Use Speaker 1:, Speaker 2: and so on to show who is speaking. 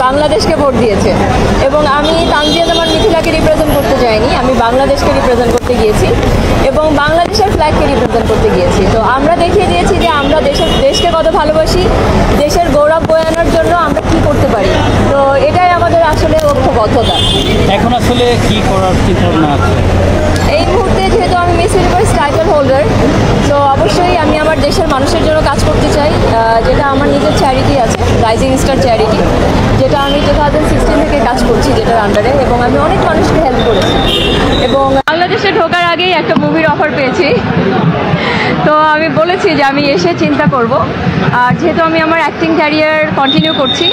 Speaker 1: বাংলাদেশকে ভোট দিয়েছে এবং আমি তানজিয়া জামান মিথিলাকে রিপ্রেজেন্ট করতে যাইনি, আমি বাংলাদেশকে রিপ্রেজেন্ট করতে গিয়েছি এবং বাংলাদেশের ফ্ল্যাগকে রিপ্রেজেন্ট করতে গিয়েছি। তো আমরা দেখিয়ে দিয়েছি যে আমরা দেশকে কত ভালোবাসি, দেশের গৌরব বয়ে আনার জন্য আমরা কি করতে পারি। তো এটাই আমাদের আসলে ঐক্যবদ্ধতা।
Speaker 2: এখন আসলে কি করার চিন্তাভাবনা আছে?
Speaker 1: এই মুহূর্তে যেহেতু আমি মিস ইউনিভার্স টাইটেল হোল্ডার, তো অবশ্যই আমি আমার দেশের মানুষের জন্য কাজ করতে চাই, যেটা আমার নিজের চ্যারিটি আছে, রাইজিং স্টার চ্যারিটি, যেটা আমি 2016 থেকে কাজ করছি যেটার আন্ডারে, এবং আমি অনেক মানুষকে হেল্প করেছি। এবং বাংলাদেশে ঢোকার আগেই একটা মুভির অফার পেয়েছি, তো আমি বলেছি যে আমি এসে চিন্তা করব। আর যেহেতু আমি আমার অ্যাক্টিং ক্যারিয়ার কন্টিনিউ করছি,